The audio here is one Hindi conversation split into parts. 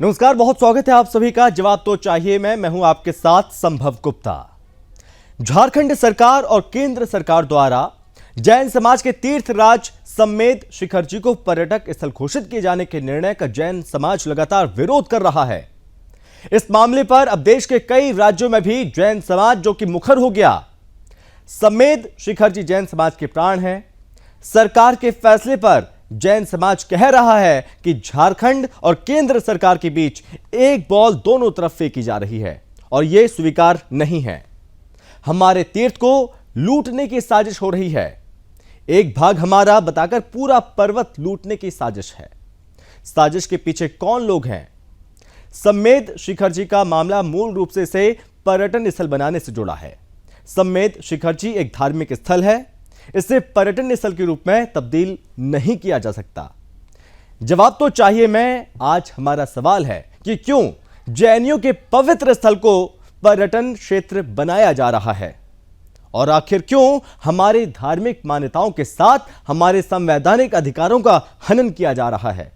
नमस्कार, बहुत स्वागत है आप सभी का जवाब तो चाहिए मैं हूं आपके साथ संभव गुप्ता। झारखंड सरकार और केंद्र सरकार द्वारा जैन समाज के तीर्थराज सम्मेद शिखर जी को पर्यटक स्थल घोषित किए जाने के निर्णय का जैन समाज लगातार विरोध कर रहा है। इस मामले पर अब देश के कई राज्यों में भी जैन समाज जो कि मुखर हो गया। सम्मेद शिखर जी जैन समाज के प्राण हैं। सरकार के फैसले पर जैन समाज कह रहा है कि झारखंड और केंद्र सरकार के बीच एक बॉल दोनों तरफ फेंकी जा रही है और यह स्वीकार नहीं है। हमारे तीर्थ को लूटने की साजिश हो रही है। एक भाग हमारा बताकर पूरा पर्वत लूटने की साजिश है। साजिश के पीछे कौन लोग हैं? सम्मेद शिखर जी का मामला मूल रूप से इसे पर्यटन स्थल बनाने से जुड़ा है। सम्मेद शिखर जी एक धार्मिक स्थल है, इसे पर्यटन स्थल के रूप में तब्दील नहीं किया जा सकता। जवाब तो चाहिए मैं आज हमारा सवाल है कि क्यों जैनियों के पवित्र स्थल को पर्यटन क्षेत्र बनाया जा रहा है और आखिर क्यों हमारे धार्मिक मान्यताओं के साथ हमारे संवैधानिक अधिकारों का हनन किया जा रहा है।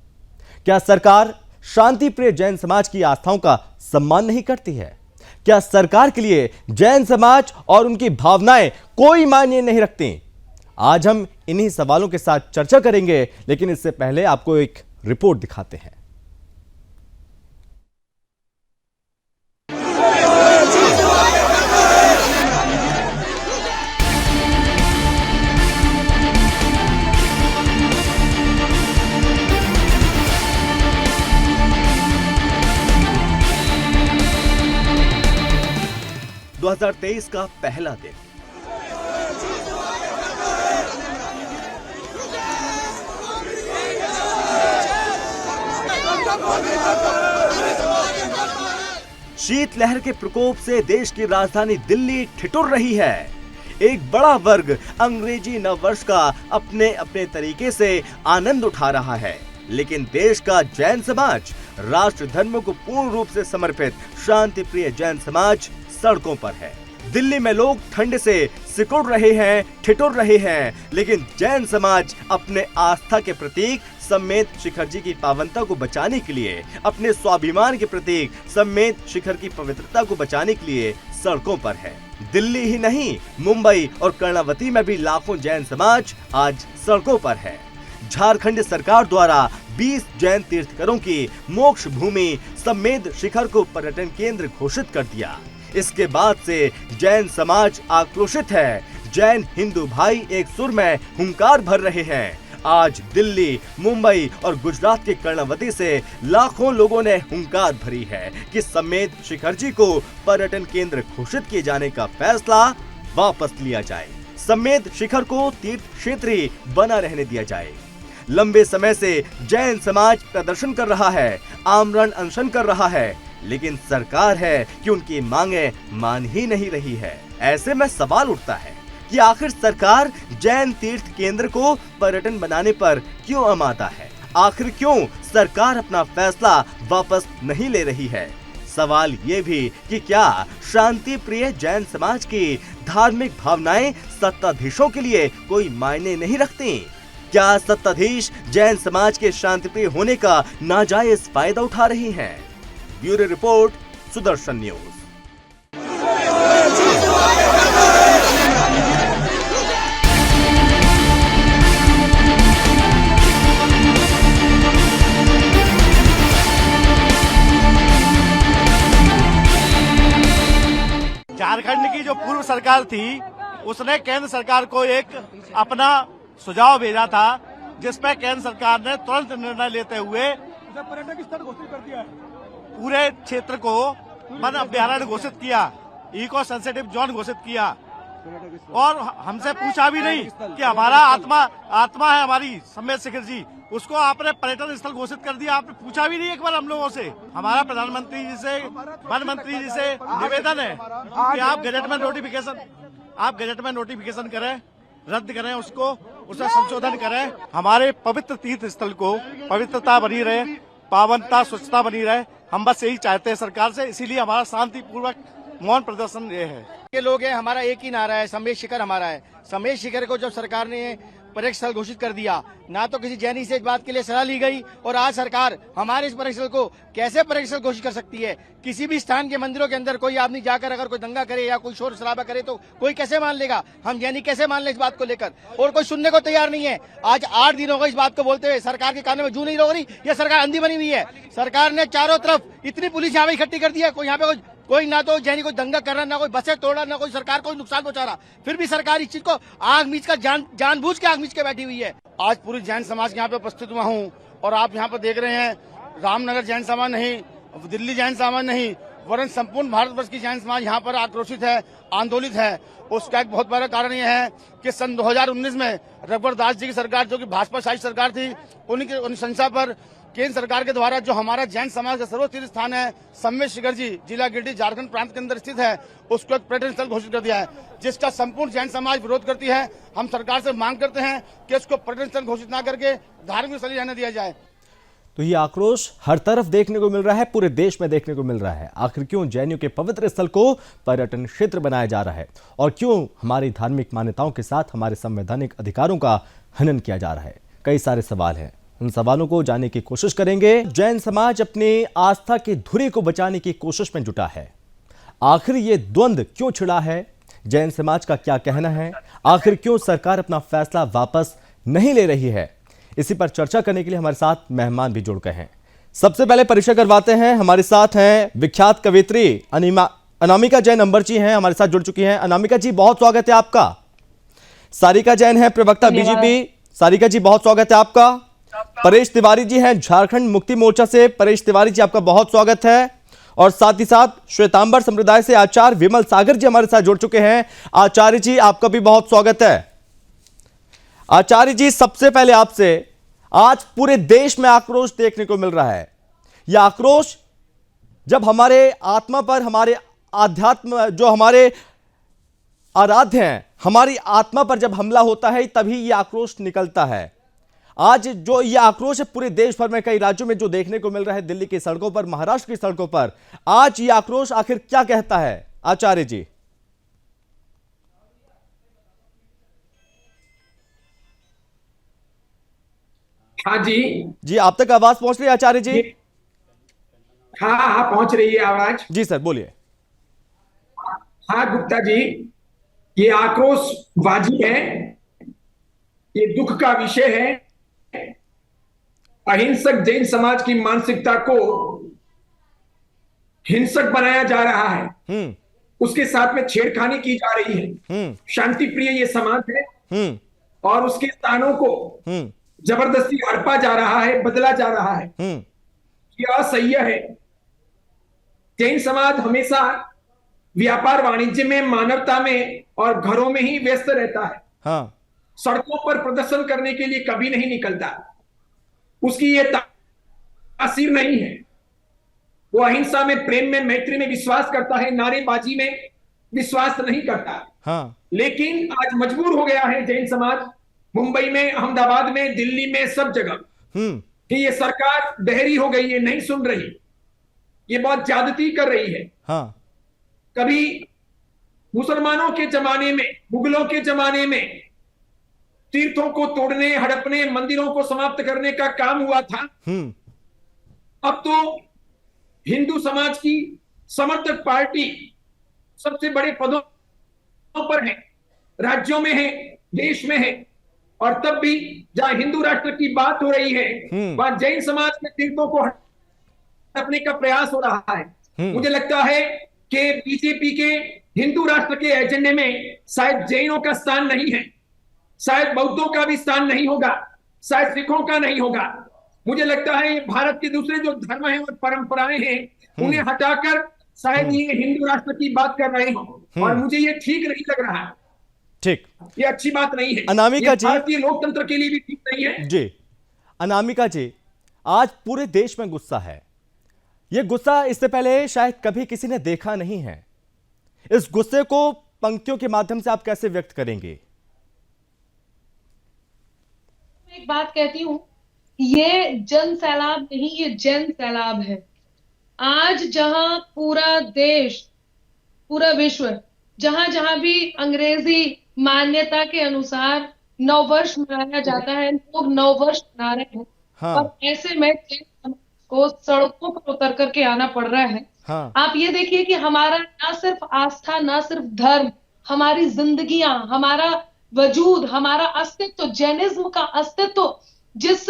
क्या सरकार शांति प्रिय जैन समाज की आस्थाओं का सम्मान नहीं करती है? क्या सरकार के लिए जैन समाज और उनकी भावनाएं कोई मायने नहीं रखती? आज हम इन्हीं सवालों के साथ चर्चा करेंगे, लेकिन इससे पहले आपको एक रिपोर्ट दिखाते हैं। दो 2023 का पहला दिन। शीतलहर के प्रकोप से देश की राजधानी दिल्ली ठिठुर रही है। एक बड़ा वर्ग अंग्रेजी नववर्ष का अपने अपने तरीके से आनंद उठा रहा है, लेकिन देश का जैन समाज, राष्ट्र धर्म को पूर्ण रूप से समर्पित शांति प्रिय जैन समाज सड़कों पर है। दिल्ली में लोग ठंड से सिकुड़ रहे हैं, ठिठुर रहे हैं, लेकिन जैन समाज अपने आस्था के प्रतीक सम्मेद शिखर जी की पावनता को बचाने के लिए, अपने स्वाभिमान के प्रतीक सम्मेद शिखर की पवित्रता को बचाने के लिए सड़कों पर है। दिल्ली ही नहीं, मुंबई और कर्णावती में भी लाखों जैन समाज आज सड़कों पर है। झारखंड सरकार द्वारा 20 जैन तीर्थकरों की मोक्ष भूमि सम्मेद शिखर को पर्यटन केंद्र घोषित कर दिया। इसके बाद से जैन समाज आक्रोशित है। जैन हिंदू भाई एक सुर में हुंकार भर रहे हैं। आज दिल्ली, मुंबई और गुजरात के कर्णावती से लाखों लोगों ने हुंकार भरी है कि सम्मेद शिखर जी को पर्यटन केंद्र घोषित किए जाने का फैसला वापस लिया जाए। सम्मेद शिखर को तीर्थ क्षेत्र ही बना रहने दिया जाए। लंबे समय से जैन समाज प्रदर्शन कर रहा है, आमरण अनशन कर रहा है, लेकिन सरकार है कि उनकी मांगे मान ही नहीं रही है। ऐसे में सवाल उठता है कि आखिर सरकार जैन तीर्थ केंद्र को पर्यटन बनाने पर क्यों आमादा है? आखिर क्यों सरकार अपना फैसला वापस नहीं ले रही है? सवाल ये भी कि क्या शांति प्रिय जैन समाज की धार्मिक भावनाएं सत्ताधीशों के लिए कोई मायने नहीं रखती? क्या सत्ताधीश जैन समाज के शांति प्रिय होने का नाजायज फायदा उठा रही हैं? Bureau report, Sudarshan news. Jharkhand की जो पूर्व सरकार थी, उसने केंद्र सरकार को एक अपना सुझाव भेजा था, जिसपे केंद्र सरकार ने तुरंत निर्णय लेते हुए पर्यटक स्थल घोषित कर दिया है। पूरे क्षेत्र को वन अभ्यारण्य घोषित किया, इको सेंसिटिव जोन घोषित किया और हमसे पूछा भी नहीं कि हमारा आत्मा है हमारी सम्मेद शिखर जी, उसको आपने पर्यटन स्थल घोषित कर दिया। आपने पूछा भी नहीं एक बार हम लोगों से। हमारा प्रधानमंत्री जी से, वन मंत्री जी से निवेदन है कि आप गजट में नोटिफिकेशन करें, रद्द करें उसको, उसे संशोधन करें। हमारे पवित्र तीर्थ स्थल को पवित्रता बनी रहे, पावनता, स्वच्छता बनी रहे, हम बस यही चाहते हैं सरकार से। इसीलिए हमारा शांतिपूर्वक मौन प्रदर्शन ये है। के लोग हैं, हमारा एक ही नारा है, सम्मेद शिखर हमारा है। सम्मेद शिखर को जब सरकार ने पर्यटक स्थल घोषित कर दिया, ना तो किसी जैनी से इस बात के लिए सलाह ली गई। और आज सरकार हमारे इस पर्यटक स्थल को कैसे पर्यटक स्थल घोषित कर सकती है? किसी भी स्थान के मंदिरों के अंदर कोई आदमी जाकर अगर कोई दंगा करे या कोई शोर शराबा करे तो कोई कैसे मान लेगा? हम जैनी कैसे मान ले इस बात को लेकर? और कोई सुनने को तैयार नहीं है। आज 8 दिन हो गए इस बात को बोलते हुए, सरकार के कानों में जू नहीं रोक रही। ये सरकार अंधी बनी हुई है। सरकार ने चारों तरफ इतनी पुलिस यहाँ पे इकट्ठी कर दी है, कोई यहाँ पे कोई ना तो जैनी कोई दंगा कर रहा, ना कोई बसें तोड़ रहा, ना कोई सरकार को नुकसान पहुंचा रहा। फिर भी सरकार इस चीज को आग मीच का जानबूझ के आग मीच के बैठी हुई है। आज पूरी जैन समाज के यहाँ पे उपस्थित हुआ हूँ और आप यहाँ पे देख रहे हैं, रामनगर जैन समाज नहीं, दिल्ली जैन समाज नहीं, वरन संपूर्ण भारतवर्ष की जैन समाज यहाँ पर आक्रोशित है, आंदोलित है। उसका एक बहुत बड़ा कारण यह है कि सन 2019 में रघुवर दास जी की सरकार, जो कि भाजपा शासित सरकार थी, उनकी अनुशंसा पर केंद्र सरकार के द्वारा जो हमारा जैन समाज का सर्वोच्च स्थान है सम्मेद शिखर जी, जिला गिरिडीह, झारखंड प्रांत के अंदर स्थित है, उसको एक पर्यटन स्थल घोषित कर दिया है, जिसका संपूर्ण जैन समाज विरोध करती है। हम सरकार से मांग करते हैं कि इसको पर्यटन स्थल घोषित न करके धार्मिक स्थल रहने दिया जाए। तो ये आक्रोश हर तरफ देखने को मिल रहा है, पूरे देश में देखने को मिल रहा है। आखिर क्यों जैनियों के पवित्र स्थल को पर्यटन क्षेत्र बनाया जा रहा है और क्यों हमारी धार्मिक मान्यताओं के साथ हमारे संवैधानिक अधिकारों का हनन किया जा रहा है? कई सारे सवाल हैं, उन सवालों को जानने की कोशिश करेंगे। जैन समाज अपनी आस्था की धुरी को बचाने की कोशिश में जुटा है। आखिर ये द्वंद्व क्यों छिड़ा है? जैन समाज का क्या कहना है? आखिर क्यों सरकार अपना फैसला वापस नहीं ले रही है? इसी पर चर्चा करने के लिए हमारे साथ मेहमान भी जुड़ गए हैं। सबसे पहले परिचय करवाते हैं। हमारे साथ हैं विख्यात कवियत्री अनामिका जैन अंबर जी हैं, हमारे साथ जुड़ चुकी हैं। अनामिका जी, बहुत स्वागत है आपका। सारिका जैन है, प्रवक्ता बीजेपी। सारिका जी, बहुत स्वागत है आपका। परेश तिवारी जी हैं, झारखंड मुक्ति मोर्चा से। परेश तिवारी जी, आपका बहुत स्वागत है। और साथ ही साथ श्वेतांबर संप्रदाय से आचार्य विमल सागर जी हमारे साथ जुड़ चुके हैं। आचार्य जी, आपका भी बहुत स्वागत है। आचार्य जी, सबसे पहले आपसे, आज पूरे देश में आक्रोश देखने को मिल रहा है। यह आक्रोश जब हमारे आत्मा पर, हमारे आध्यात्म, जो हमारे आराध्य हैं, हमारी आत्मा पर जब हमला होता है तभी यह आक्रोश निकलता है। आज जो यह आक्रोश है पूरे देश भर में, कई राज्यों में जो देखने को मिल रहा है, दिल्ली की सड़कों पर, महाराष्ट्र की सड़कों पर, आज यह आक्रोश आखिर क्या कहता है? आचार्य जी। हाँ जी, आप तक आवाज पहुंच रही है आचार्य जी? हाँ हाँ, पहुंच रही है आवाज। जी सर, बोलिए। हाँ गुप्ता जी, ये आक्रोश वाजिब है, ये दुख का विषय है। अहिंसक जैन समाज की मानसिकता को हिंसक बनाया जा रहा है, उसके साथ में छेड़खानी की जा रही है। शांति प्रिय ये समाज है और उसके स्थानों को जबरदस्ती हड़पा जा रहा है, बदला जा रहा है। यह असह्य है। जैन समाज हमेशा व्यापार वाणिज्य में, मानवता में और घरों में ही व्यस्त रहता है। हाँ। सड़कों पर प्रदर्शन करने के लिए कभी नहीं निकलता। उसकी ये तासीर नहीं है। वो अहिंसा में, प्रेम में, मैत्री में विश्वास करता है, नारेबाजी में विश्वास नहीं करता। हाँ। लेकिन आज मजबूर हो गया है जैन समाज, मुंबई में, अहमदाबाद में, दिल्ली में, सब जगह, कि ये सरकार बहरी हो गई है, नहीं सुन रही, ये बहुत ज्यादती कर रही है। हाँ। कभी मुसलमानों के जमाने में, मुगलों के जमाने में तीर्थों को तोड़ने, हड़पने, मंदिरों को समाप्त करने का काम हुआ था। अब तो हिंदू समाज की समर्थक पार्टी सबसे बड़े पदों पर है, राज्यों में है, देश में है, और तब भी जहां हिंदू राष्ट्र की बात हो रही है वहां जैन समाज के तीर्थों को हड़पने का प्रयास हो रहा है। मुझे लगता है कि बीजेपी के हिंदू राष्ट्र के एजेंडे में शायद जैनों का स्थान नहीं है, शायद बौद्धों का भी स्थान नहीं होगा, शायद सिखों का नहीं होगा। मुझे लगता है भारत के दूसरे जो धर्म हैं और परंपराएं हैं उन्हें हटाकर शायद ये हिंदू राष्ट्र की बात कर रहे हो, और मुझे ये ठीक नहीं लग रहा है। ठीक, ये अच्छी बात नहीं है। अनामिका जी, भारतीय लोकतंत्र के लिए भी ठीक नहीं है। जी अनामिका जी, आज पूरे देश में गुस्सा है। यह गुस्सा इससे पहले शायद कभी किसी ने देखा नहीं है। इस गुस्से को पंक्तियों के माध्यम से आप कैसे व्यक्त करेंगे? एक बात कहती हूं, ये जन सैलाब नहीं, ये जैन सैलाब है। आज जहां पूरा देश, पूरा विश्व, जहां जहां भी अंग्रेजी मान्यता के अनुसार नववर्ष मनाया जाता है, लोग नववर्ष मना रहे हैं। हाँ। और ऐसे में जैन समाज को सड़कों पर उतर करके आना पड़ रहा है। हाँ। आप ये देखिए कि हमारा ना सिर्फ आस्था, ना सिर्फ धर्म, हमारी जिंदगियां, हमारा वजूद, हमारा अस्तित्व, जैनिज्म का अस्तित्व जिस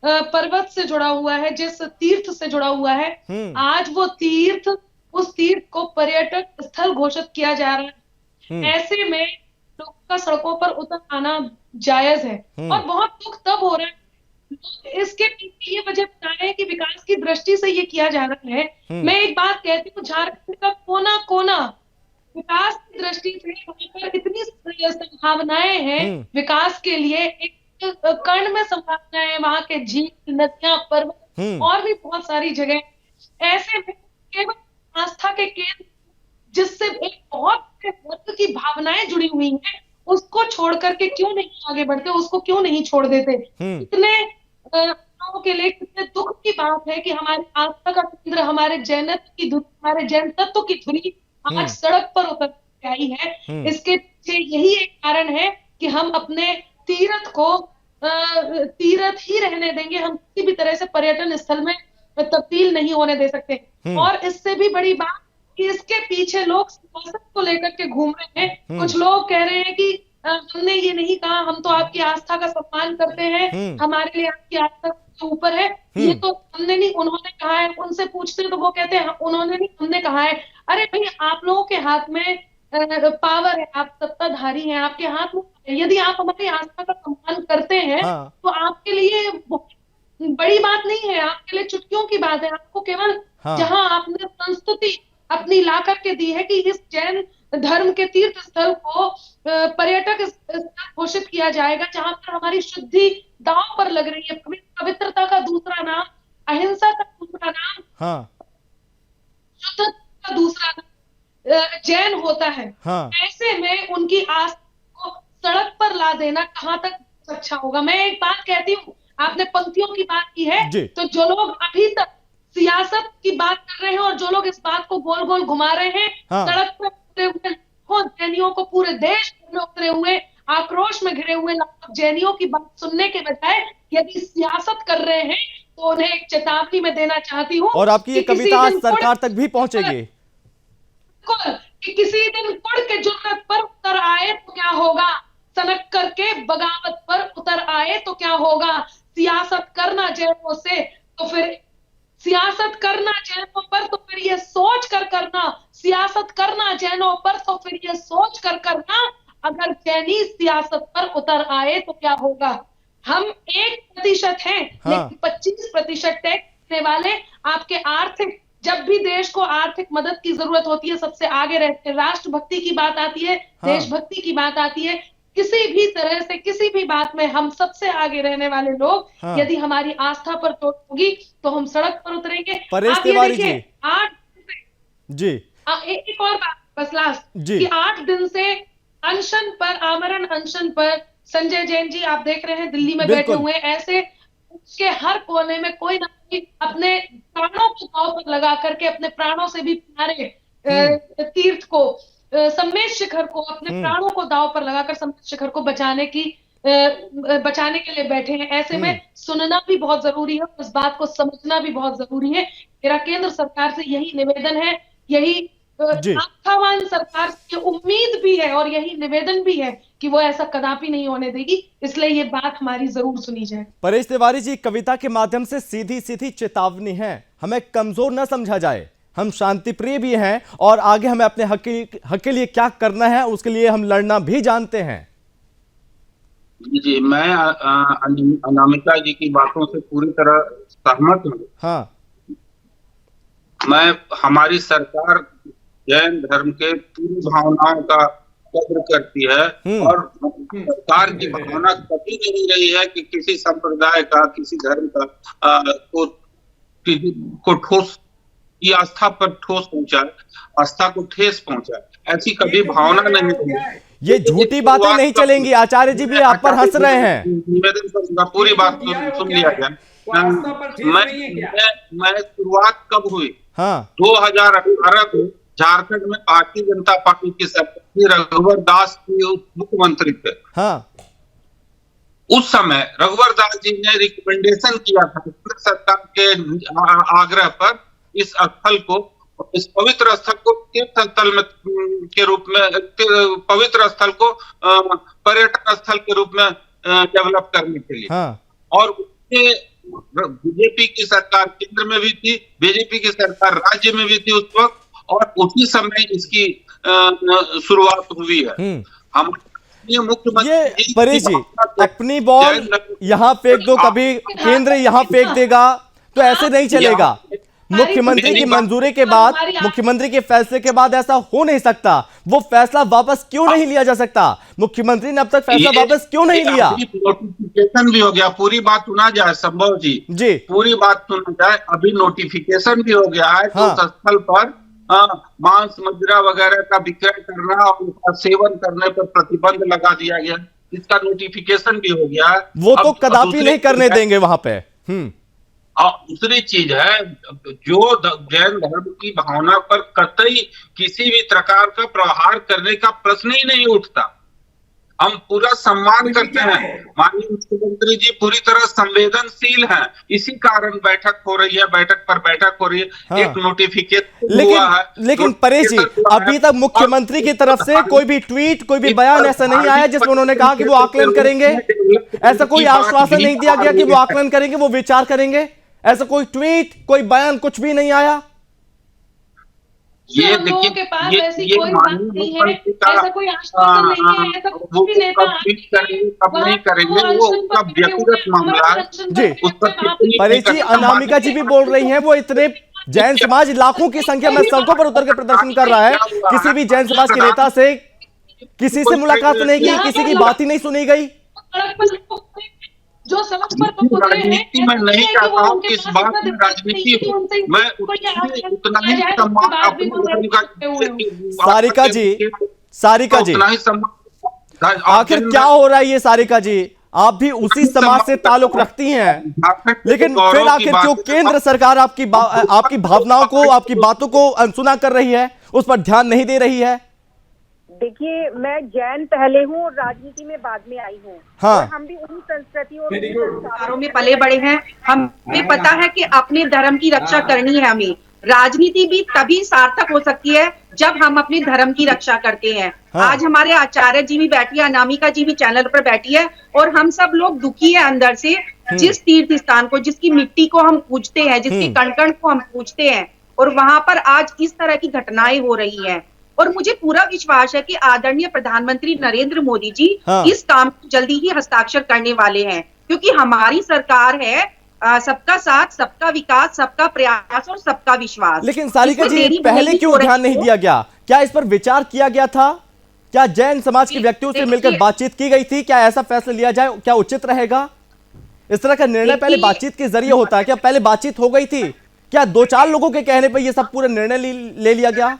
पर्वत से जुड़ा हुआ है, जिस तीर्थ से जुड़ा हुआ है, आज वो तीर्थ, उस तीर्थ को पर्यटक स्थल घोषित किया जा रहा है। ऐसे में लोगों का सड़कों पर उतर आना जायज है। और बहुत दुख तब हो रहा है, लोग इसके पीछे ये वजह बता रहे हैं कि विकास की दृष्टि से ये किया जा रहा है। मैं एक बात कहती हूँ, झारखंड का कोना कोना विकास की दृष्टि से वहां पर इतनी संभावनाएं हैं विकास के लिए, एक कर्ण में संभावनाएं हैं, वहां के झील, नदियां, पर्वत और भी बहुत सारी जगह। ऐसे में केवल आस्था के केंद्र जिससे एक बहुत बड़े वर्ग की भावनाएं जुड़ी हुई हैं, उसको छोड़ करके क्यों नहीं आगे बढ़ते, उसको क्यों नहीं छोड़ देते। इतने लोगों के लिए कितने दुख की बात है कि हमारी आस्था का केंद्र, हमारे जैनत्व की धुरी, हमारे जैन तत्व की धुरी आज सड़क पर उतर के आई है। इसके पीछे यही एक कारण है कि हम अपने तीर्थ को तीर्थ ही रहने देंगे, हम किसी भी तरह से पर्यटन स्थल में तब्दील नहीं होने दे सकते। और इससे भी बड़ी बात कि इसके पीछे लोग सियासत को लेकर के घूम रहे हैं। कुछ लोग कह रहे हैं कि हमने ये नहीं कहा, हम तो आपकी आस्था का सम्मान करते हैं, हमारे लिए आपकी आस्था के ऊपर है, ये तो हमने नहीं, उन्होंने कहा है। उनसे पूछते हैं तो वो कहते हैं उन्होंने नहीं, हमने कहा है। अरे भाई, आप लोगों के हाथ में पावर है, आप सत्ताधारी हैं, आपके हाथ में, यदि आप हमारी आस्था का सम्मान करते हैं तो आपके लिए बड़ी बात नहीं है, आपके लिए चुटकियों की बात है। आपको केवल जहां आपने संस्तुति अपनी ला करके दी है कि इस जैन धर्म के तीर्थ स्थल को पर्यटक स्थल घोषित किया जाएगा, जहां पर हमारी शुद्धि दांव पर लग रही है। पवित्रता का दूसरा नाम अहिंसा का दूसरा नाम, शुद्धता का दूसरा नाम जैन होता है। ऐसे में उनकी आस्था को सड़क पर ला देना कहां तक अच्छा होगा। मैं एक बात कहती हूँ, आपने पंक्तियों की बात की है, तो जो लोग अभी तक सियासत की बात कर रहे हैं और जो लोग इस बात को गोल गोल घुमा रहे हैं, सड़क पर उतरे हुए लाखों जैनियों को, पूरे देश में उतरे हुए, आक्रोश में घिरे हुए लाखों जैनियों की बात सुनने के बजाय यदि सियासत कर रहे हैं, तो उन्हें एक चेतावनी में देना चाहती हूँ। और आपकी ये कविता आज सरकार तक भी पहुंचेगी कि किसी दिन कुड़ के जुर्रत पर उतर आए तो क्या होगा, सनक करके बगावत पर उतर आए तो क्या होगा। सियासत करना जैनों से तो फिर सियासत करना जैनों पर तो फिर ये सोच कर करना, सियासत करना जैनों पर तो फिर ये सोच कर करना, अगर जैनी सियासत पर उतर आए तो क्या होगा। हम 1% हैं, लेकिन 25% तय करने वाले आपके आर्थिक, जब भी देश को आर्थिक मदद की जरूरत होती है सबसे आगे रहते हैं। राष्ट्रभक्ति की बात आती है, देशभक्ति की बात आती है, किसी भी तरह से किसी भी बात में हम सबसे आगे रहने वाले लोग, यदि हमारी आस्था पर चोट होगी तो हम सड़क पर उतरेंगे। परेश तिवारी जी, 8 जी एक और बात बस लास्ट कि 8 दिन से अनशन पर, आमरण अनशन पर संजय जैन जी आप देख रहे हैं दिल्ली में बैठे हुए हैं। ऐसे उसके हर कोने में कोई ना कोई अपने प्राणों को दांव पर लगा करके, अपने प्राणों से भी प्यारे तीर्थ को, सम्मेश शिखर को, अपने प्राणों को दांव पर लगाकर सम्मेश शिखर को बचाने के लिए बैठे हैं। ऐसे में सुनना भी बहुत जरूरी है, उस बात को समझना भी बहुत जरूरी है। मेरा केंद्र सरकार से यही निवेदन है, यही आस्थावान सरकार से उम्मीद भी है और यही निवेदन भी है कि वो ऐसा कदापि नहीं होने देगी। इसलिए ये बात हमारी जरूर सुनी जाए। परेश तिवारी जी, कविता के माध्यम से सीधी सीधी चेतावनी है, हमें कमजोर न समझा जाए, हम शांतिप्रिय भी हैं और आगे हमें अपने हक के लिए क्या करना है उसके लिए हम लड़ना भी जानते हैं। जी, मैं अनामिका जी की बातों से पूरी तरह सहमत हूँ। मैं, हमारी सरकार जैन धर्म के पूरी भावनाओं का कद्र करती है और सरकार की भावना कभी नहीं रही है कि किसी संप्रदाय का, किसी धर्म का को ठोस की आस्था पर ठोस पहुंचाए, आस्था को ठेस पहुंचाए, ऐसी कभी भावना नहीं रही। ये झूठी बातें नहीं चलेंगी। आचार्य जी भी आप पर हंस रहे हैं। निवेदन करूंगा, पूरी बात सुन लिया जाए। मैं शुरुआत कब हुई? 2018 को झारखंड में भारतीय जनता पार्टी की सरकार, रघुवर दास की मुख्यमंत्री थे। उस समय रघुवर दास जी ने रिकमेंडेशन किया था केंद्र सरकार के आग्रह पर इस स्थल को, इस पवित्र स्थल को तीर्थ स्थल में के रूप में, पवित्र स्थल को पर्यटन स्थल के रूप में डेवलप करने के लिए। हाँ। और बीजेपी की सरकार केंद्र में भी थी, बीजेपी की सरकार राज्य में भी थी उस वक्त, और उसी समय इसकी शुरुआत हुई है। हम ये परेश जी, अपनी बॉल यहाँ फेंक दो, कभी केंद्र यहाँ फेंक देगा, तो ऐसे नहीं चलेगा। मुख्यमंत्री की मंजूरी के बाद, मुख्यमंत्री के फैसले के बाद ऐसा हो नहीं सकता। वो फैसला वापस क्यों नहीं लिया जा सकता? मुख्यमंत्री ने अब तक फैसला वापस क्यों नहीं लिया? नोटिफिकेशन भी हो गया, पूरी बात सुना जाए संभव जी, पूरी बात सुना जाए। अभी नोटिफिकेशन भी हो गया है तो उस स्थल पर मांस मदिरा वगैरह का विक्रय करना और उसका सेवन करने पर प्रतिबंध लगा दिया गया, इसका नोटिफिकेशन भी हो गया है। वो तो कदापि नहीं करने देंगे वहां पे। और दूसरी चीज है, जो जैन धर्म की भावना पर कतई किसी भी प्रकार का प्रहार करने का प्रश्न ही नहीं उठता। हम पूरा सम्मान करते हैं, माननीय मुख्यमंत्री जी पूरी तरह संवेदनशील हैं, इसी कारण बैठक हो रही है, बैठक पर बैठक हो रही है। हाँ। एक नोटिफिकेशन हुआ है, लेकिन परेश जी, अभी तक मुख्यमंत्री की तरफ से कोई भी ट्वीट, कोई भी बयान ऐसा नहीं आया जिसमें उन्होंने कहा कि वो आकलन करेंगे। ऐसा कोई आश्वासन नहीं दिया गया कि वो आकलन करेंगे, वो विचार करेंगे। ऐसा कोई ट्वीट, कोई बयान, कुछ भी नहीं आया। ये लोगों के पास ऐसी कोई बात नहीं है, ऐसा कोई आश्वासन नहीं है, ऐसा कुछ भी नेता नहीं करेंगे, वो उनका व्यक्तिगत मामला है जी। परेश जी, अनामिका जी भी बोल रही हैं, वो इतने जैन समाज लाखों की संख्या में सड़कों पर उतर के प्रदर्शन कर रहा है, किसी भी जैन समाज के नेता से किसी से मुलाकात नहीं की, किसी की बात ही नहीं सुनी गई। जो सड़क पर राजनीति में नहीं चाहता हूँ कि इस बात में राजनीति हो, मैं उतना ही सम्मान सारिका जी, आखिर क्या हो रहा है ये? सारिका जी, आप भी उसी समाज से ताल्लुक रखती हैं, लेकिन फिर आखिर क्यों केंद्र सरकार आपकी भावनाओं को, आपकी बातों को अनसुना कर रही है, उस पर ध्यान नहीं दे रही है? देखिए, मैं जैन पहले हूँ और राजनीति में बाद में आई हूँ। हाँ। और हम भी उन्हीं संस्कृति और संस्कारों में पले बड़े हैं। हमें पता है कि अपने धर्म की रक्षा करनी है हमें। राजनीति भी तभी सार्थक हो सकती है जब हम अपने धर्म की रक्षा करते हैं। हाँ। आज हमारे आचार्य जी भी बैठी है, अनामिका जी भी चैनल पर बैठी है, और हम सब लोग दुखी है अंदर से। जिस तीर्थ स्थान को, जिसकी मिट्टी को हम पूजते हैं, जिसके कण कण को हम पूजते हैं, और वहां पर आज इस तरह की घटनाएं हो रही हैं। और मुझे पूरा विश्वास है कि आदरणीय प्रधानमंत्री नरेंद्र मोदी जी इस काम को जल्दी ही हस्ताक्षर करने वाले हैं, क्योंकि हमारी सरकार है सबका साथ, सबका विकास, सबका प्रयास और सबका विश्वास। लेकिन सारिका जी, पहले क्यों ध्यान नहीं दिया गया? क्या इस पर विचार किया गया था? क्या जैन समाज के व्यक्तियों से मिलकर बातचीत की गई थी? क्या ऐसा फैसला लिया जाए, क्या उचित रहेगा? इस तरह का निर्णय पहले बातचीत के जरिए होता है, क्या पहले बातचीत हो गई थी? क्या 2-4 लोगों के कहने पर यह सब पूरा निर्णय ले लिया गया?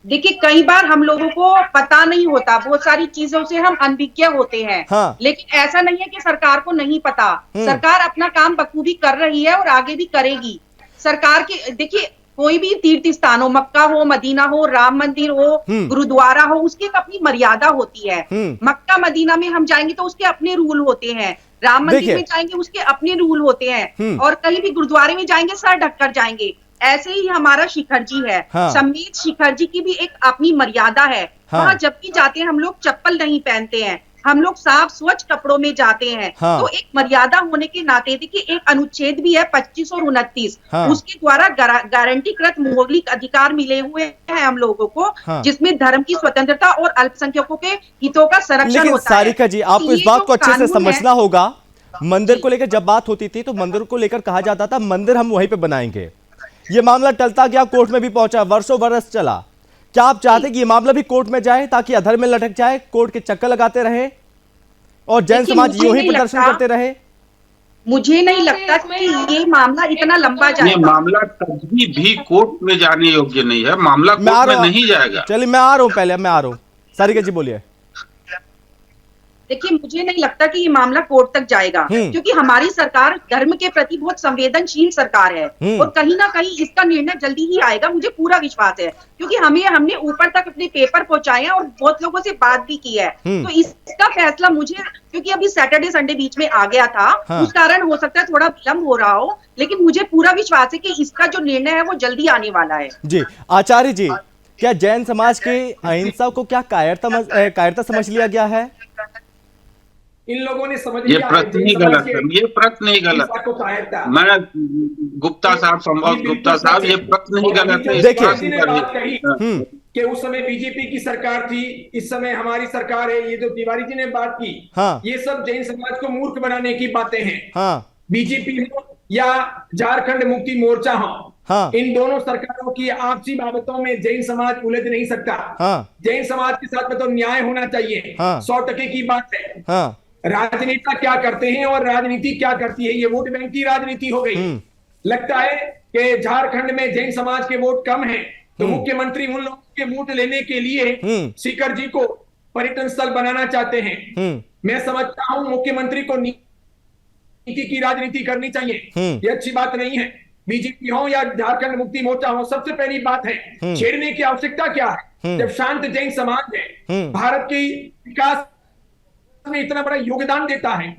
देखिए, कई बार हम लोगों को पता नहीं होता, बहुत सारी चीजों से हम अनभिज्ञ होते हैं। हाँ। लेकिन ऐसा नहीं है कि सरकार को नहीं पता। सरकार अपना काम बखूबी कर रही है और आगे भी करेगी। सरकार की, देखिए, कोई भी तीर्थ स्थान हो, मक्का हो, मदीना हो, राम मंदिर हो, गुरुद्वारा हो, उसकी एक अपनी मर्यादा होती है। मक्का मदीना में हम जाएंगे तो उसके अपने रूल होते हैं, राम मंदिर में जाएंगे उसके अपने रूल होते हैं, और कहीं भी गुरुद्वारे में जाएंगे सर ढककर जाएंगे। ऐसे ही हमारा शिखर जी है। हाँ। समेत शिखर जी की भी एक अपनी मर्यादा है। हाँ। वहाँ जब भी जाते हैं हम लोग चप्पल नहीं पहनते हैं, हम लोग साफ स्वच्छ कपड़ों में जाते हैं। हाँ। तो एक मर्यादा होने के नाते, देखिए, एक अनुच्छेद भी है 25 और 29। हाँ। उसके द्वारा गारंटीकृत मौलिक अधिकार मिले हुए हैं हम लोगों को। हाँ। जिसमें धर्म की स्वतंत्रता और अल्पसंख्यकों के हितों का संरक्षण होता है। सारिका जी, आपको इस बात को अच्छे से समझना होगा। मंदिर को लेकर जब बात होती थी तो मंदिर को लेकर कहा जाता था मंदिर हम वहीं पे बनाएंगे। ये मामला टलता गया, कोर्ट में भी पहुंचा, वर्षों बरस चला। क्या आप चाहते कि ये मामला भी कोर्ट में जाए ताकि अधर में लटक जाए, कोर्ट के चक्कर लगाते रहे और जैन समाज यूं ही प्रदर्शन करते रहे? मुझे नहीं लगता कि ये मामला इतना लंबा जाएगा। ये मामला कभी भी कोर्ट में जाने योग्य नहीं है, मामला कोर्ट में नहीं जाएगा। चलिए, मैं आ रहा हूं, पहले मैं आ रहा हूं। सारिका जी बोलिए। देखिए, मुझे नहीं लगता कि ये मामला कोर्ट तक जाएगा, क्योंकि हमारी सरकार धर्म के प्रति बहुत संवेदनशील सरकार है और कहीं ना कहीं इसका निर्णय जल्दी ही आएगा, मुझे पूरा विश्वास है, क्योंकि हमने ऊपर तक अपने पेपर पहुंचाए हैं और बहुत लोगों से बात भी की है। तो इसका फैसला मुझे, क्योंकि अभी सैटरडे संडे बीच में आ गया था, उस कारण हो सकता है थोड़ा विलंब हो रहा हो, लेकिन मुझे पूरा विश्वास है कि इसका जो निर्णय है वो जल्दी आने वाला है। जी आचार्य जी, क्या जैन समाज के अहिंसा को क्या कायरता समझ लिया गया है? इन लोगों ने समझ ये लिया प्रश्न ही गलत है, ये प्रश्न ही गलत है। मैं गुप्ता साहब, संभव गुप्ता साहब, ये प्रश्न ही गलत है। देखिए कि उस समय बीजेपी की सरकार थी, इस समय हमारी सरकार है, ये जो तिवारी जी ने बात की, ये सब जैन समाज को मूर्ख बनाने की बातें हैं। बीजेपी हो या झारखंड मुक्ति मोर्चा हो, इन दोनों सरकारों की आपसी बाबतों में जैन समाज उलझ नहीं सकता। जैन समाज के साथ में तो न्याय होना चाहिए, 100% की बात है। राजनेता क्या करते हैं और राजनीति क्या करती है, ये वोट बैंक की राजनीति हो गई। लगता है कि झारखंड में जैन समाज के वोट कम हैं, तो मुख्यमंत्री उन लोगों के वोट लेने के लिए सीकर जी को पर्यटन स्थल बनाना चाहते हैं। मैं समझता हूं मुख्यमंत्री को नीति की राजनीति करनी चाहिए, ये अच्छी बात नहीं है। बीजेपी हो या झारखंड मुक्ति मोर्चा हो, सबसे पहली बात है छेड़ने की आवश्यकता क्या है? जब शांत जैन समाज है, भारत के विकास में इतना बड़ा योगदान देता है,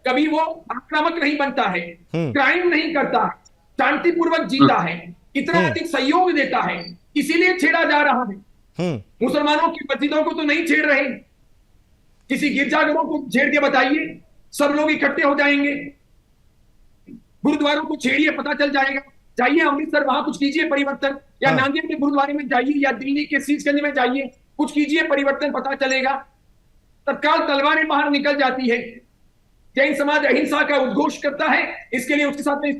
कभी वो आक्रामक नहीं बनता है, क्राइम नहीं करता, शांतिपूर्वक जीता है, इतना अधिक सहयोग देता है, इसीलिए छेड़ा जा रहा है। मुसलमानों की मस्जिदों को तो नहीं छेड़ रहे, किसी गिरजाघरों को छेड़ के बताइए, सब लोग इकट्ठे हो जाएंगे। गुरुद्वारों को छेड़िए, पता चल जाएगा। जाइए अमृतसर, वहां कुछ कीजिए परिवर्तन, या नांदेड़ के गुरुद्वारे में जाइए, या दिल्ली के शीशगंज में जाइए, कुछ कीजिए परिवर्तन, पता चलेगा। तत्काल तलवारें बाहर निकल जाती है। जैन समाज अहिंसा का उद्घोष करता है, इसके लिए उसके साथ में इस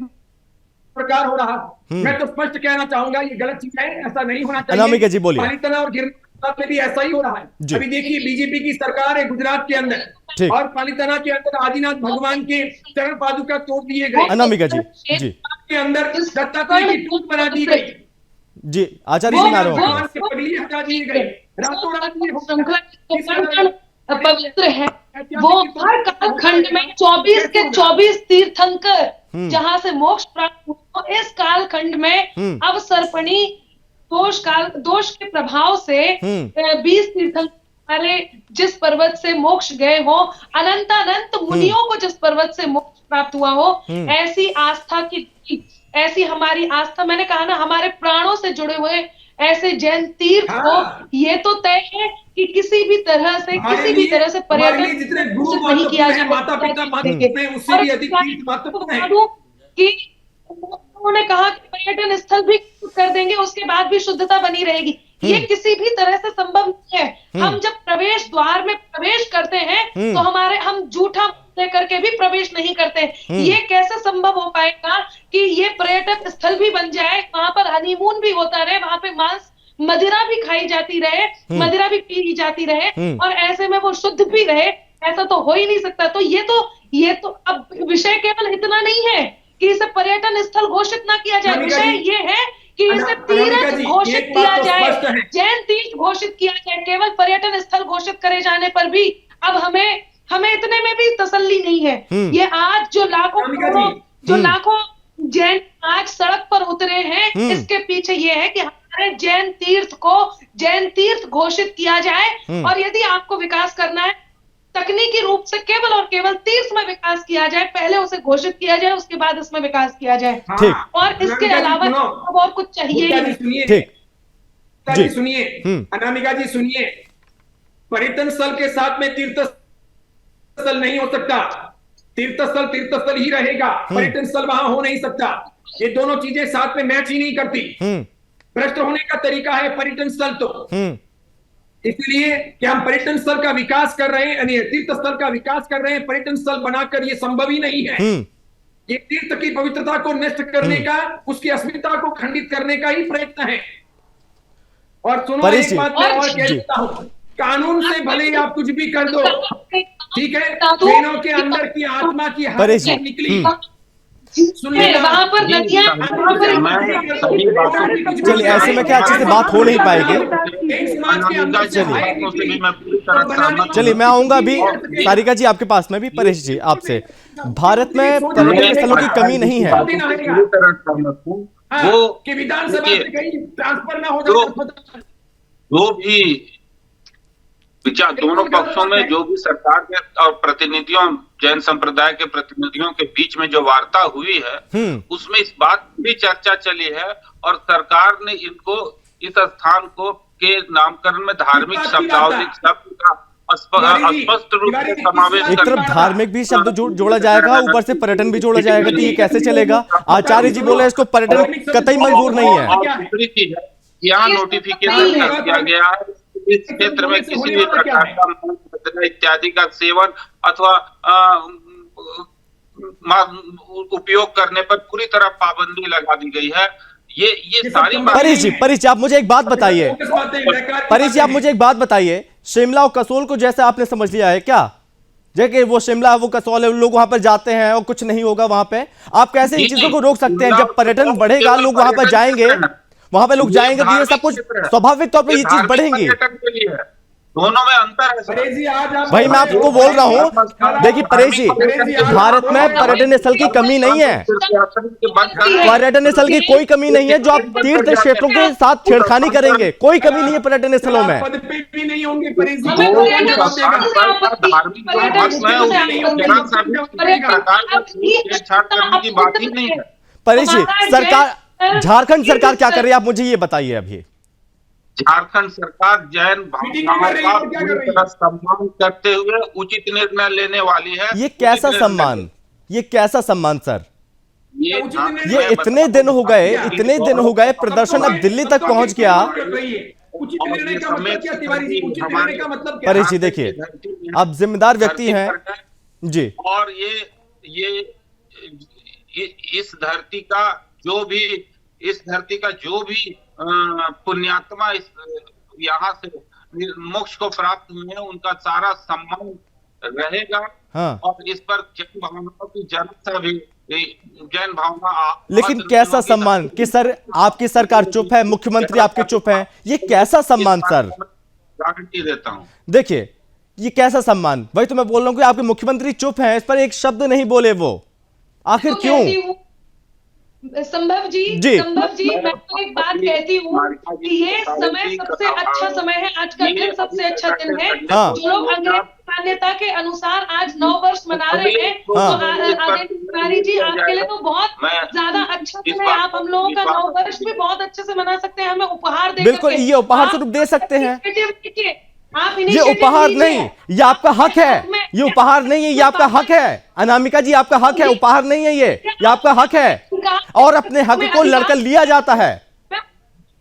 प्रकार हो रहा। मैं तो स्पष्ट कहना चाहूंगा, ये गलत चीज है, ऐसा नहीं होना चाहिए। पालीतना और गिरनार में भी ऐसा ही हो रहा है। अभी देखिए बीजेपी की सरकार है गुजरात के अंदर, और पालीतना के अंदर आदिनाथ भगवान के चरण पादुका तोड़ दिए गए। अनामिका जी के अंदर दत्तात्रेय की टूट बना दी गई। जी आचार्य जी, भगवान के पगड़ी हटा दिए गए, रातों रात पवित्र है वो। हर कालखंड में 24 के 24 तीर्थंकर जहां से मोक्ष प्राप्त हुआ, इस कालखंड में अब सर्पणी दोष के प्रभाव से 20 तीर्थंकर जिस पर्वत से मोक्ष गए हो, अनंत मुनियों को जिस पर्वत से मोक्ष प्राप्त हुआ हो, ऐसी आस्था की, ऐसी हमारी आस्था, मैंने कहा ना, हमारे प्राणों से जुड़े हुए ऐसे जैन तीर्थ हो, ये तो तय है कि किसी भी तरह से पर्यटन नहीं किया जाए। उन्होंने कहा कि पर्यटन स्थल भी कर देंगे, उसके बाद भी शुद्धता बनी रहेगी। ये किसी भी तरह से संभव नहीं है। हम जब प्रवेश द्वार में प्रवेश करते हैं तो हम झूठा लेकर के भी प्रवेश नहीं करते। ये कैसे संभव हो पाएगा कि ये पर्यटक स्थल भी बन जाए, वहां पर हनीमून भी होता रहे, वहां पे मांस मदिरा भी खाई जाती रहे, मदिरा भी पी जाती रहे, और ऐसे में वो शुद्ध भी रहे? ऐसा तो हो ही नहीं सकता। तो ये तो अब विषय केवल इतना नहीं है कि इसे पर्यटन स्थल घोषित ना किया जाए, विषय ये है कि इसे तीर्थ घोषित किया जाए, जैन तीर्थ घोषित किया जाए। केवल पर्यटन स्थल घोषित करे जाने पर भी अब हमें इतने में भी तसल्ली नहीं है। ये आज जो लाखों जैन आज सड़क पर उतरे हैं, इसके पीछे ये है कि हमारे जैन तीर्थ घोषित किया जाए। और यदि आपको विकास करना है, तकनीकी रूप से केवल और केवल तीर्थ में विकास किया जाए, पहले उसे घोषित किया जाए, उसके बाद इसमें विकास किया जाए। और इसके अलावा अब और कुछ चाहिए ही नहीं। सुनिए अनामिका जी, सुनिए, पर्यटन स्थल के साथ में तीर्थ स्थल नहीं हो सकता। तीर्थ स्थल ही रहेगा, पर्यटन स्थल वहां हो नहीं सकता। ये दोनों चीजें साथ में मैच ही नहीं करती। भ्रष्ट होने का तरीका है पर्यटन स्थल। तो इसलिए कि हम पर्यटन स्थल का विकास कर रहे हैं, तीर्थ स्थल का विकास कर रहे हैं, पर्यटन स्थल बनाकर, ये संभव ही नहीं है। ये तीर्थ की पवित्रता को नष्ट करने का, उसकी अस्मिता को खंडित करने का ही प्रयत्न है। और सुनो, एक बात मैं और कह देता हूं, कानून से भले ही आप कुछ भी कर दो, ठीक है, जैनों के अंदर की आत्मा की हत्या निकली, वहां पर नदियां, चलिए ऐसे में क्या अच्छे से बात हो नहीं पाएगी। चलिए मैं आऊंगा अभी सारिका जी आपके पास में भी, परेश जी आपसे। भारत में पर्यटन स्थलों की कमी नहीं है। वो कि विधानसभा से कहीं ट्रांसफर ना हो जाए। जो भी विचार दोनों पक्षों में, जो भी सरकार के और प्रतिनिधियों, जैन संप्रदाय के प्रतिनिधियों के बीच में जो वार्ता हुई है, उसमें इस बात की चर्चा चली है और सरकार ने इनको इस स्थान को के नामकरण में धार्मिक शब्दावली शब्द का स्पष्ट रूप से समावेश। एक तरफ धार्मिक भी शब्द जोड़ा जाएगा, ऊपर से पर्यटन भी जोड़ा जाएगा, तो ये कैसे चलेगा? आचार्य जी बोले इसको पर्यटन कतई मंजूर नहीं है। और दूसरी चीज है, यहाँ नोटिफिकेशन कर दिया गया है इस क्षेत्र में किसी भी प्रकार का इत्यादि का सेवन अथवा उपयोग करने पर पूरी तरह पाबंदी लगा दी गई है। ये सारी परेश जी आप मुझे एक बात बताइए, परेश जी आप मुझे एक बात बताइए, शिमला और कसोल को जैसे आपने समझ लिया है क्या? जैसे वो शिमला वो कसौल है, लोग वहां पर जाते हैं और कुछ नहीं होगा वहां पे, आप कैसे इन चीजों को रोक सकते हैं? जब पर्यटन बढ़ेगा, लोग वहां पर जाएंगे, वहां पे लोग जाएंगे तो ये सब कुछ स्वाभाविक तौर पे ये चीज बढ़ेंगी। दोनों में अंतर है भाई, मैं आपको बोल रहा हूँ, देखिए परेश जी, भारत में पर्यटन स्थल की कमी नहीं है, पर्यटन स्थल की कोई कमी नहीं है। जो आप तीर्थ क्षेत्रों के साथ छेड़खानी करेंगे, कोई कमी नहीं है पर्यटन स्थलों में। परेश जी, सरकार, झारखंड सरकार क्या कर रही है, आप मुझे ये बताइए अभी। झारखंड सरकार जैन भावनाओं का पूरी तरह सम्मान करते हुए उचित निर्णय लेने वाली है। ये कैसा सम्मान, ये कैसा सम्मान सर? ये इतने दिन हो गए, प्रदर्शन अब दिल्ली तक पहुंच गया। परेश जी देखिए, आप जिम्मेदार व्यक्ति हैं जी, और ये इस धरती का जो भी पुण्यात्मा इस यहाँ से मोक्ष को प्राप्त हुए हैं, उनका सारा सम्मान रहेगा। हाँ। और इस पर जैन भावनाओं की जनता भी जैन भावना। लेकिन कैसा सम्मान कि सर आपकी सरकार चुप है, मुख्यमंत्री आपके चुप है, ये कैसा सम्मान सर? गारंटी देता हूँ। देखिए ये कैसा सम्मान, वही तो मैं बोल रहा हूँ कि आपके मुख्यमंत्री चुप हैं, इस पर एक शब्द नहीं बोले वो, आखिर क्यों? संभव जी, मैं तो एक बात कहती हूँ कि ये समय सबसे अच्छा समय है, आज का दिन सबसे अच्छा दिन है। जो लोग अंग्रेज मान्यता के अनुसार आज 9 वर्ष मना रहे हैं, तो आदरणीय तिवारी जी आपके लिए तो बहुत ज्यादा अच्छा समय है। आप हम लोगों का 9 वर्ष भी बहुत अच्छे से मना सकते हैं, हमें उपहार दे, बिल्कुल ये उपहार स्वरूप दे सकते हैं। आप ये उपहार नहीं, ये आपका हक है, ये उपहार नहीं है, ये आपका हक है। अनामिका जी आपका हक है, उपहार नहीं है ये आपका हक है, और अपने हक को लड़कर लिया जाता है।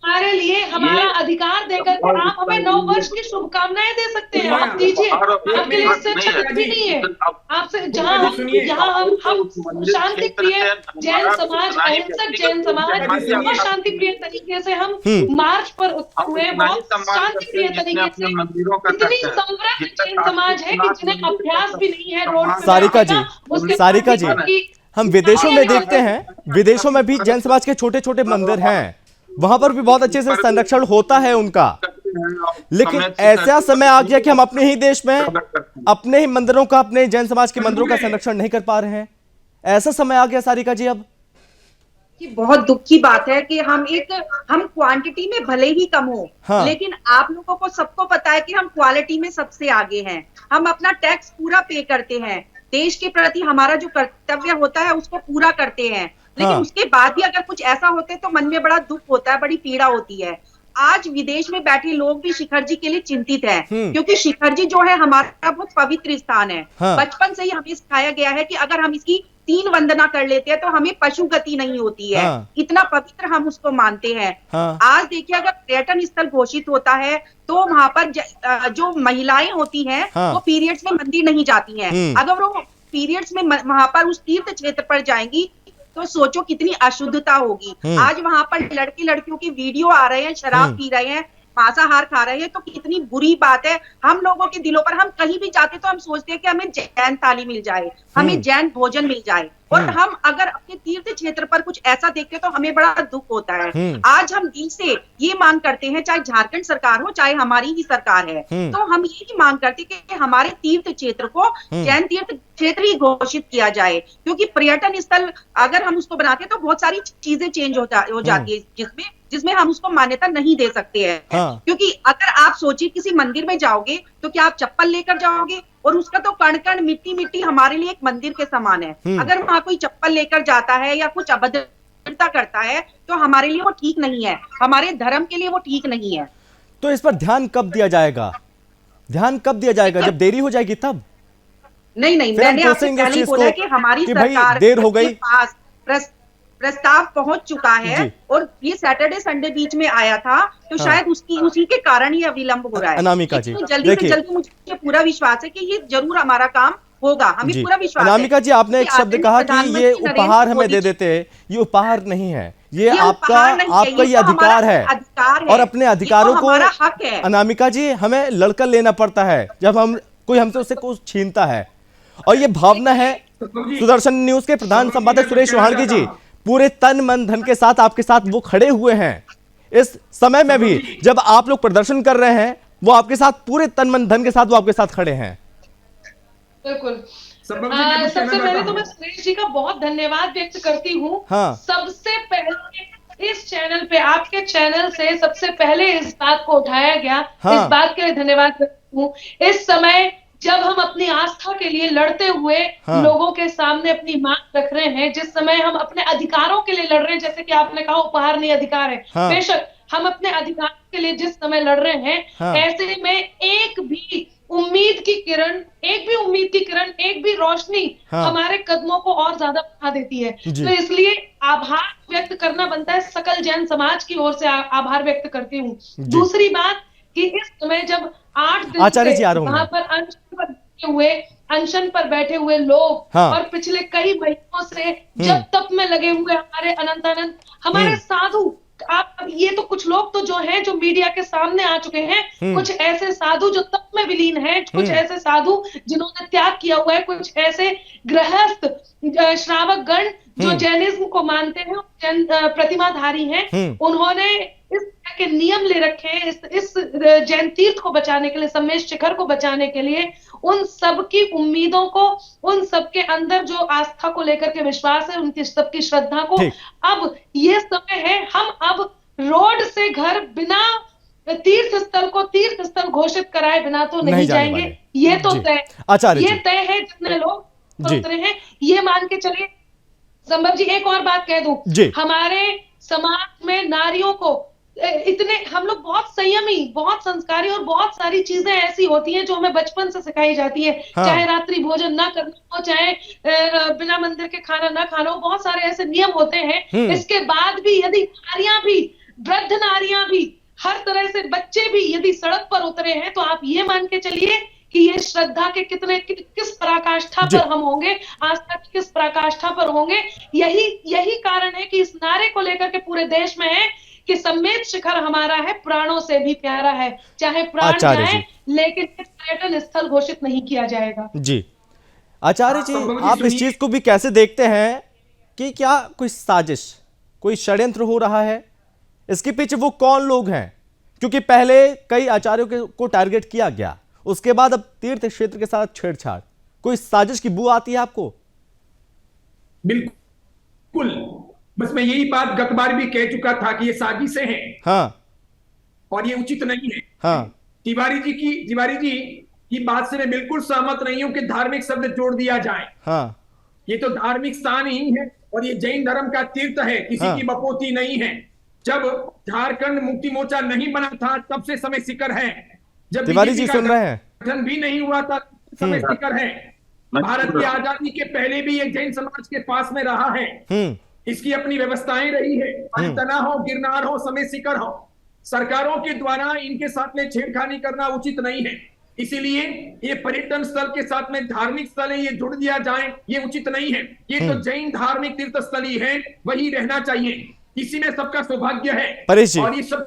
हमारे लिए हमारा अधिकार देकर आप हमें 9 वर्ष की शुभकामनाएं दे सकते हैं, आप दीजिए, आपके लिए इससे अच्छा कुछ भी नहीं है। आपसे जहां हम शांति प्रिय जैन समाज, अहिंसक जैन समाज, बहुत शांति प्रिय तरीके से हम मार्च पर हुए, बहुत शांति प्रिय तरीके से। इतनी समृद्ध जैन समाज है कि जिन्हें अभ्यास भी नहीं है रोड पे। सारिका जी, हम विदेशों में देखते हैं, विदेशों में भी जैन समाज के छोटे छोटे मंदिर हैं, वहां पर भी बहुत अच्छे से संरक्षण होता है उनका। लेकिन ऐसा समय आ गया कि हम अपने ही देश में अपने ही मंदिरों का, अपने जैन समाज के मंदिरों का संरक्षण नहीं कर पा रहे हैं। ऐसा समय आ गया सारिका जी अब। कि बहुत दुख की बात है कि हम क्वांटिटी में भले ही कम हो, हाँ। लेकिन आप लोगों को सबको पता है कि हम क्वालिटी में सबसे आगे हैं। हम अपना टैक्स पूरा पे करते हैं, देश के प्रति हमारा जो कर्तव्य होता है उसको पूरा करते हैं, लेकिन हाँ। उसके बाद भी अगर कुछ ऐसा होते तो मन में बड़ा दुख होता है, बड़ी पीड़ा होती है। आज विदेश में बैठे लोग भी शिखर जी के लिए चिंतित हैं, क्योंकि शिखर जी जो है हमारा बहुत पवित्र स्थान है। हाँ। बचपन से ही हमें सिखाया गया है कि अगर हम इसकी 3 वंदना कर लेते हैं तो हमें पशु गति नहीं होती है। हाँ। इतना पवित्र हम उसको मानते हैं। हाँ। आज देखिए, अगर पर्यटन स्थल घोषित होता है तो वहां पर जो महिलाएं होती हैं हाँ। वो पीरियड्स में मंदिर नहीं जाती हैं। अगर वो पीरियड्स में वहां पर उस तीर्थ क्षेत्र पर जाएंगी तो सोचो कितनी अशुद्धता होगी। आज वहां पर लड़के लड़कियों की वीडियो आ रहे हैं, शराब पी रहे हैं, मांसाहार खा रहे हैं तो कितनी बुरी बात है। हम लोगों के दिलों पर, हम कहीं भी जाते तो हम सोचते हैं कि हमें जैन थाली मिल जाए, हमें जैन भोजन मिल जाए, और हम अगर अपने तीर्थ क्षेत्र पर कुछ ऐसा देखते तो हमें बड़ा दुख होता है। आज हम दिल से ये मांग करते हैं, चाहे झारखंड सरकार हो चाहे हमारी ही सरकार है, तो हम यही मांग करते हैं कि हमारे तीर्थ क्षेत्र को जैन तीर्थ क्षेत्र ही घोषित किया जाए, क्योंकि पर्यटन स्थल अगर हम उसको बनाते हैं तो बहुत सारी चीजें चेंज हो जाती है, जिसमें हम उसको मान्यता नहीं दे सकते हैं। क्योंकि अगर आप सोचिए किसी मंदिर में जाओगे तो क्या आप चप्पल लेकर जाओगे, और उसका तो कण कण मिट्टी मिट्टी हमारे लिए एक मंदिर के समान है। अगर वहां कोई चप्पल लेकर जाता है या कुछ अभद्रता करता है तो हमारे लिए वो ठीक नहीं है, हमारे धर्म के लिए वो ठीक नहीं है। तो इस पर ध्यान कब दिया जाएगा? ध्यान कब दिया जाएगा? जब देरी हो जाएगी तब? नहीं, मैंने आपसे पहले ही बोला कि हमारी सरकार देर हो गई, के पास प्रस्ताव पहुंच चुका है, और ये सैटरडे संडे बीच में आया था, तो शायद उसी के कारण ही विलंब हो रहा है। अनामिका जी, जल्दी से जल्दी मुझे पूरा विश्वास है कि ये जरूर हमारा काम होगा, हमें पूरा विश्वास है। अनामिका जी, आपने एक शब्द कहा कि ये उपहार हमें दे देते हैं, ये उपहार नहीं है, ये आपका ये अधिकार है, और अपने अधिकारों को हक है। अनामिका जी, हमें लड़कर लेना पड़ता है जब कोई हमसे उसे कुछ छीनता है, और ये भावना है। सुदर्शन न्यूज के प्रधान संपादक सुरेश रोहाणगी जी पूरे तन मन धन के साथ आपके साथ वो खड़े हुए हैं इस समय में भी, जब आप लोग प्रदर्शन कर रहे हैं, वो आपके साथ पूरे तन मन धन के साथ वो आपके साथ खड़े हैं। बिल्कुल। सबसे पहले तो मैं सुरेश जी का बहुत धन्यवाद व्यक्त करती हूँ। सबसे पहले इस चैनल पे, आपके चैनल से सबसे पहले इस बात को उठाया गया, इस बात के लिए धन्यवाद करती हूँ। इस समय जब हम अपनी आस्था के लिए लड़ते हुए लोगों के सामने अपनी मांग रख रहे हैं, जिस समय हम अपने अधिकारों के लिए लड़ रहे हैं, जैसे कि आपने कहा उपहार नहीं अधिकार है, बेशक हम अपने अधिकार के लिए जिस समय लड़ रहे हैं, ऐसे में एक भी उम्मीद की किरण, एक भी रोशनी हमारे कदमों को और ज्यादा बढ़ा देती है। तो इसलिए आभार व्यक्त करना बनता है, सकल जैन समाज की ओर से आभार व्यक्त करती हूँ। दूसरी बात कि इस समय जब 8 दिन से वहां पर अनशन पर बैठे हुए लोग, और पिछले कई महीनों से जब तप में लगे हुए हमारे अनंत हमारे साधु, आप ये तो कुछ लोग तो जो हैं, जो मीडिया के सामने आ चुके हैं, कुछ ऐसे साधु जो तप में विलीन हैं, कुछ ऐसे साधु जिन्होंने त्याग किया हुआ है, कुछ ऐसे गृहस्थ श्रावक गण जो जैनिज्म को मानते हैं, जैन प्रतिमाधारी हैं, उन्होंने इस तरह के नियम ले रखे हैं इस जैन तीर्थ को बचाने के लिए, सम्मेश शिखर को बचाने के लिए। उन सबकी उम्मीदों को, उन सबके अंदर जो आस्था को लेकर के विश्वास है, उनकी सबकी श्रद्धा को, अब ये समय है, हम अब रोड से घर बिना तीर्थ स्थल को तीर्थ स्थल घोषित कराए बिना तो नहीं जाएंगे। ये तो तय, ये तय है। जितने लोग उतरे हैं, ये मान के चलिए। संभव जी, एक और बात कह दूं, हमारे समाज में नारियों को इतने, हम लोग बहुत संयमी, बहुत संस्कारी, और बहुत सारी चीजें ऐसी होती हैं जो हमें बचपन से सिखाई जाती है, चाहे रात्रि भोजन ना करना हो, चाहे बिना मंदिर के खाना ना खाना हो, बहुत सारे ऐसे नियम होते हैं। इसके बाद भी यदि नारियां भी, वृद्ध नारियां भी, हर तरह से बच्चे भी यदि सड़क पर उतरे हैं, तो आप ये मान के चलिए कि ये श्रद्धा के किस पराकाष्ठा पर हम होंगे, आस्था की किस पराकाष्ठा पर होंगे। यही कारण है कि इस नारे को लेकर के पूरे देश में है कि सम्मेद शिखर हमारा है, प्राणों से भी प्यारा है, चाहे प्राण जाए, लेकिन पर्यटन स्थल घोषित नहीं किया जाएगा। जी आचार्य जी, आप इस चीज को भी कैसे देखते हैं कि क्या कोई साजिश, कोई षड्यंत्र हो रहा है? इसके पीछे वो कौन लोग हैं? क्योंकि पहले कई आचार्यों को टारगेट किया गया, उसके बाद अब तीर्थ क्षेत्र के साथ छेड़छाड़, कोई साजिश की बू आती है आपको? बिल्कुल, बस मैं यही बात गत बार भी कह चुका था कि ये साजिशें हैं, और ये उचित नहीं है। तिवारी जी की बात से मैं बिल्कुल सहमत नहीं हूं कि धार्मिक शब्द जोड़ दिया जाए। ये तो धार्मिक स्थान ही है, और ये जैन धर्म का तीर्थ है, किसी की बपोती नहीं है। जब झारखंड मुक्ति मोर्चा नहीं बना था, तब से समय शिखर है। जब तिवारी जी सुन रहे हैं, गठन भी नहीं हुआ था, समय शिखर है। भारत की आजादी के पहले भी ये जैन समाज के पास में रहा है, इसकी अपनी व्यवस्थाएं रही है। तना हो, गिरनार हो, समय शिखर हो, सरकारों के द्वारा इनके साथ में छेड़खानी करना उचित नहीं है। इसीलिए ये पर्यटन स्थल के साथ में धार्मिक स्थल है, ये जुड़ दिया जाए, ये उचित नहीं है। ये तो जैन धार्मिक तीर्थ स्थली है, वही रहना चाहिए, इसी में सबका सौभाग्य है। और ये सब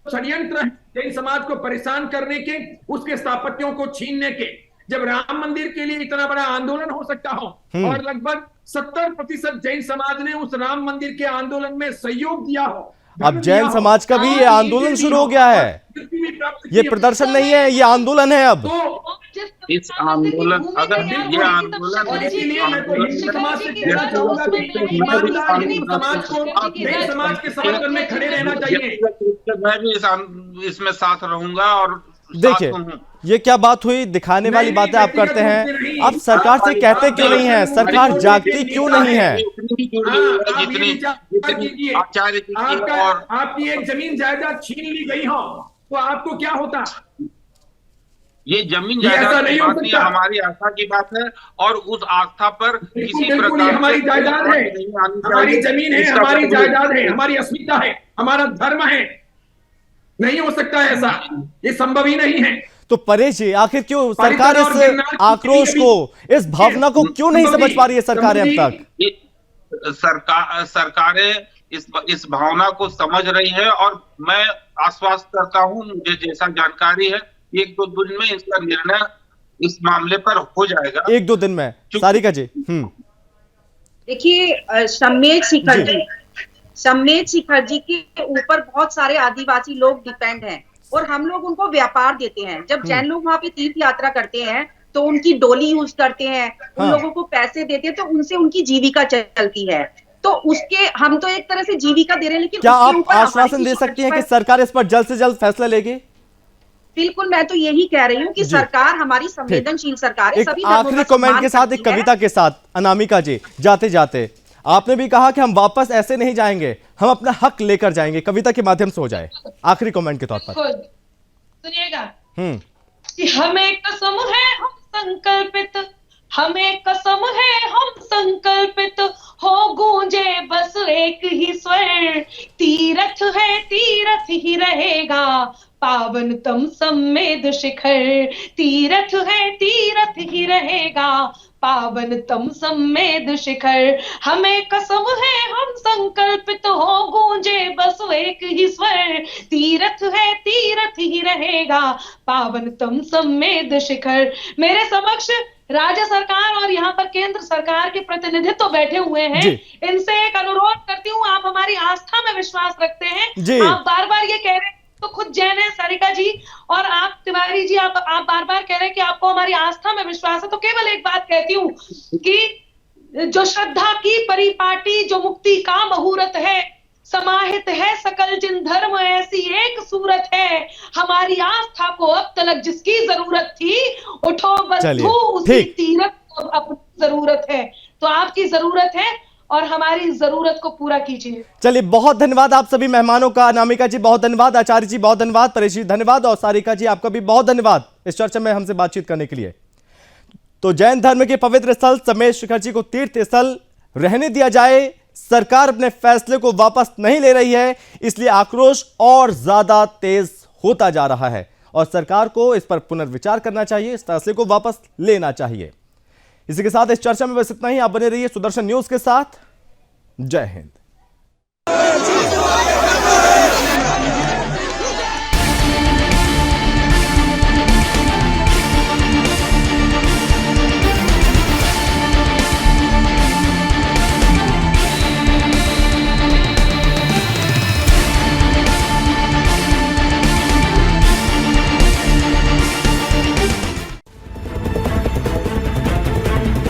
षड्यंत्र है जैन समाज को परेशान करने के, उसके स्थापत्यों को छीनने के। जब राम मंदिर के लिए इतना बड़ा आंदोलन हो सकता हो और लगभग 70% जैन समाज ने उस राम मंदिर के आंदोलन में सहयोग दिया हो, अब जैन समाज का भी ये आंदोलन शुरू हो गया है। ये प्रदर्शन नहीं है, ये आंदोलन है। अब इस आंदोलन, अगर ये आंदोलन समाज के समर्थन में खड़े रहना चाहिए, मैं भी इसमें साथ रहूंगा। और देखिए ये क्या बात हुई, दिखाने वाली बातें आप करते हैं। आप सरकार से कहते क्यों नहीं है, सरकार जागती क्यों नहीं है? आचार्य और आपकी एक जमीन जायदाद छीन ली गई हो तो आपको क्या होता? ये जमीन जायदाद की बात नहीं, हमारी आस्था की बात है। और उस आस्था पर किसी प्रकार हमारी जायदाद है, हमारी जमीन है, हमारी जायदाद है, हमारी अस्मिता है, हमारा धर्म है। नहीं हो सकता ऐसा, ये संभव ही नहीं है। तो परेश जी, आखिर क्यों सरकार इस आक्रोश को, इस भावना को क्यों नहीं समझ पा रही है सरकारें अब तक? सरकारें इस भावना को समझ रही है और मैं आश्वस्त करता हूं, मुझे जैसा जानकारी है 1-2 दिन में इसका निर्णय इस मामले पर हो जाएगा। 1-2 दिन में, सारिका जी। देखिए, सम्मेद शिखर जी के ऊपर बहुत सारे आदिवासी लोग डिपेंड हैं और हम लोग उनको व्यापार देते हैं। जब जैन लोग वहां पे तीर्थ यात्रा करते हैं तो उनकी डोली यूज करते हैं, उन लोगों को पैसे देते हैं, तो उनसे उनकी जीविका चलती है। तो उसके हम तो एक तरह से जीविका दे रहे हैं, लेकिन क्या आप आश्वासन दे सकती हैं कि सरकार इस पर जल्द से जल्द फैसला लेगी? बिल्कुल, मैं तो यही कह रही हूँ कि सरकार हमारी संवेदनशील सरकार है। सभी आखिरी कमेंट के साथ, एक कविता के साथ, अनामिका जी, जाते जाते आपने भी कहा कि हम वापस ऐसे नहीं जाएंगे, हम अपना हक लेकर जाएंगे। कविता के माध्यम से हो जाए, आखिरी कमेंट के तौर पर सुनिएगा कि हमें कसम है हम संकल्पित, हमें कसम है हम संकल्पित, हो गूंजे बस एक ही स्वर, तीरथ है तीरथ ही रहेगा, पावनतम सम्मेद शिखर, तीरथ है तीरथ ही रहेगा, पावनतम सम्मेद शिखर। हमें कसम है हम संकल्पित, हो गूंजे बस एक ही स्वर, तीरथ है तीरथ ही रहेगा, पावनतम सम्मेद शिखर। मेरे समक्ष राज्य सरकार और यहाँ पर केंद्र सरकार के प्रतिनिधित्व तो बैठे हुए हैं। इनसे एक अनुरोध करती हूँ, आप हमारी आस्था में विश्वास रखते हैं। आप बार बार ये कह रहे हैं, तो खुद जैन है सारिका जी और आप तिवारी जी, आप बार बार कह रहे हैं कि आपको हमारी आस्था में विश्वास है। तो केवल एक बात कहती हूँ कि जो श्रद्धा की परिपाटी, जो मुक्ति का मुहूर्त है, समाहित है सकल जिन धर्म, ऐसी एक सूरत है, हमारी आस्था को अब तलक जिसकी जरूरत थी, उठो बंधु उसी तीरथ को अपनी जरूरत है। तो आपकी जरूरत है और हमारी जरूरत को पूरा कीजिए। चलिए, बहुत धन्यवाद आप सभी मेहमानों का। अनामिका जी बहुत धन्यवाद, आचार्य जी बहुत धन्यवाद, परेश जी धन्यवाद और सारिका जी आपका भी बहुत धन्यवाद इस चर्चा में हमसे बातचीत करने के लिए। तो जैन धर्म के पवित्र स्थल सम्मेद शिखर जी को तीर्थ स्थल रहने दिया जाए, सरकार अपने फैसले को वापस नहीं ले रही है, इसलिए आक्रोश और ज्यादा तेज होता जा रहा है और सरकार को इस पर पुनर्विचार करना चाहिए, इस फैसले को वापस लेना चाहिए। इसी के साथ इस चर्चा में बस इतना ही। आप बने रहिए सुदर्शन न्यूज के साथ। जय हिंद।